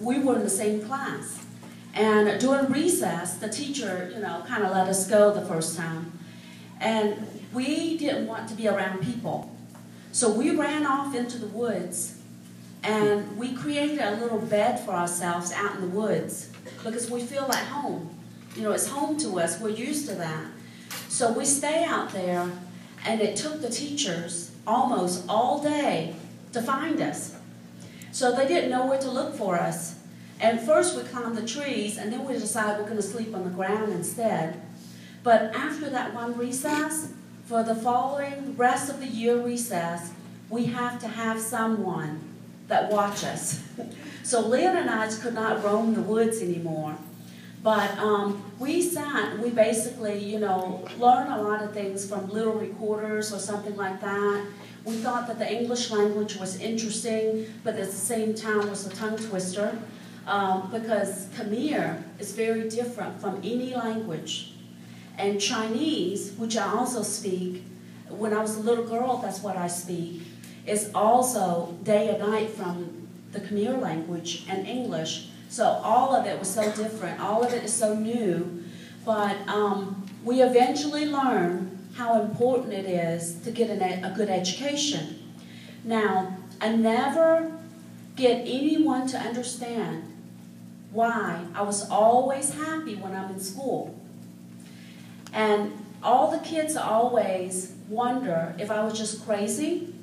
we were in the same class. And during recess, the teacher, kind of let us go the first time. And we didn't want to be around people. So we ran off into the woods, and we created a little bed for ourselves out in the woods because we feel at home. It's home to us. We're used to that. So we stay out there, and it took the teachers almost all day to find us. So they didn't know where to look for us. And first we climbed the trees, and then we decided we're going to sleep on the ground instead. But after that one recess, for the following rest of the year recess, we have to have someone that watch us. So Leon and I could not roam the woods anymore. But we basically, learned a lot of things from little recorders or something like that. We thought that the English language was interesting, but at the same time was a tongue twister, because Khmer is very different from any language. And Chinese, which I also speak, when I was a little girl, that's what I speak, is also day and night from the Khmer language and English. So all of it was so different. All of it is so new. But we eventually learned how important it is to get a good education. Now, I never get anyone to understand why I was always happy when I'm in school. And all the kids always wonder if I was just crazy,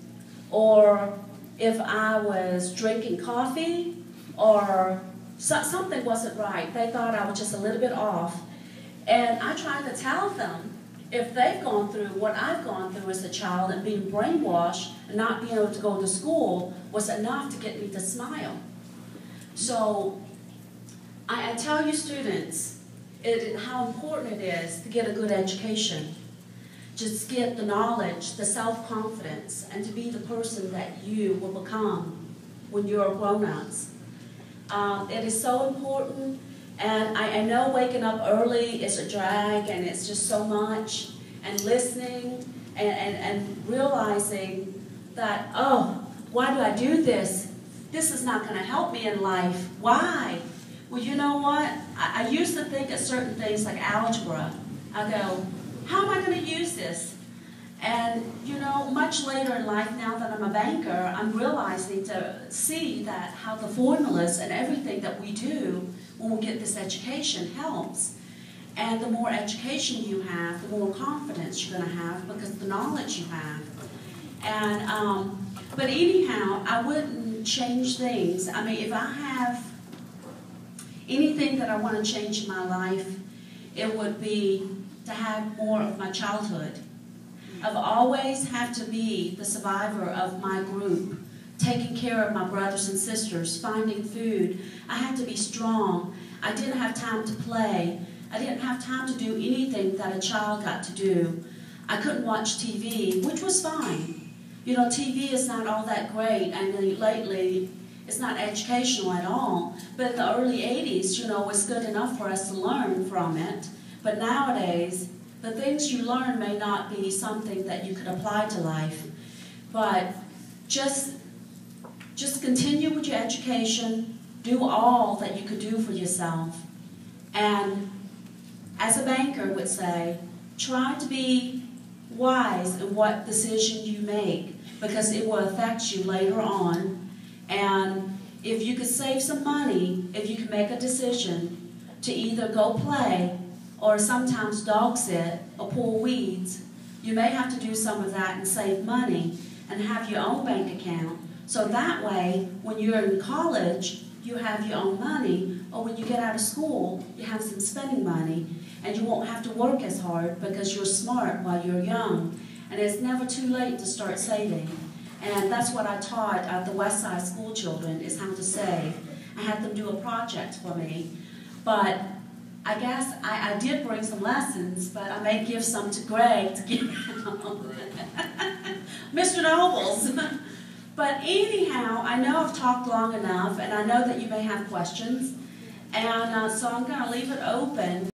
or if I was drinking coffee, or something wasn't right. They thought I was just a little bit off. And I tried to tell them, if they've gone through what I've gone through as a child and being brainwashed and not being able to go to school was enough to get me to smile. So I tell you students how important it is to get a good education. Just get the knowledge, the self-confidence, and to be the person that you will become when you're grown-ups. It is so important, and I know waking up early is a drag, and it's just so much, and listening and realizing that, oh, why do I do this? This is not going to help me in life. Why? Well, you know what? I used to think of certain things like algebra. I go, how am I going to use this? And, much later in life, now that I'm a banker, I'm realizing to see that how the formulas and everything that we do when we get this education helps. And the more education you have, the more confidence you're going to have because of the knowledge you have. And, but anyhow, I wouldn't change things. I mean, if I have anything that I want to change in my life, it would be to have more of my childhood. I've always had to be the survivor of my group, taking care of my brothers and sisters, finding food. I had to be strong. I didn't have time to play. I didn't have time to do anything that a child got to do. I couldn't watch TV, which was fine. TV is not all that great, and lately it's not educational at all. But in the early 80s, it was good enough for us to learn from it. But nowadays, the things you learn may not be something that you could apply to life. But just continue with your education, do all that you could do for yourself. And as a banker would say, try to be wise in what decision you make, because it will affect you later on. And if you could save some money, if you can make a decision to either go play or sometimes dog sit or pull weeds, you may have to do some of that and save money and have your own bank account. So that way, when you're in college, you have your own money, or when you get out of school, you have some spending money, and you won't have to work as hard because you're smart while you're young. And it's never too late to start saving. And that's what I taught the West Side school children, is how to save. I had them do a project for me. But I guess I did bring some lessons, but I may give some to Greg to give Mr. Nobles. But anyhow, I know I've talked long enough, and I know that you may have questions. And so I'm going to leave it open.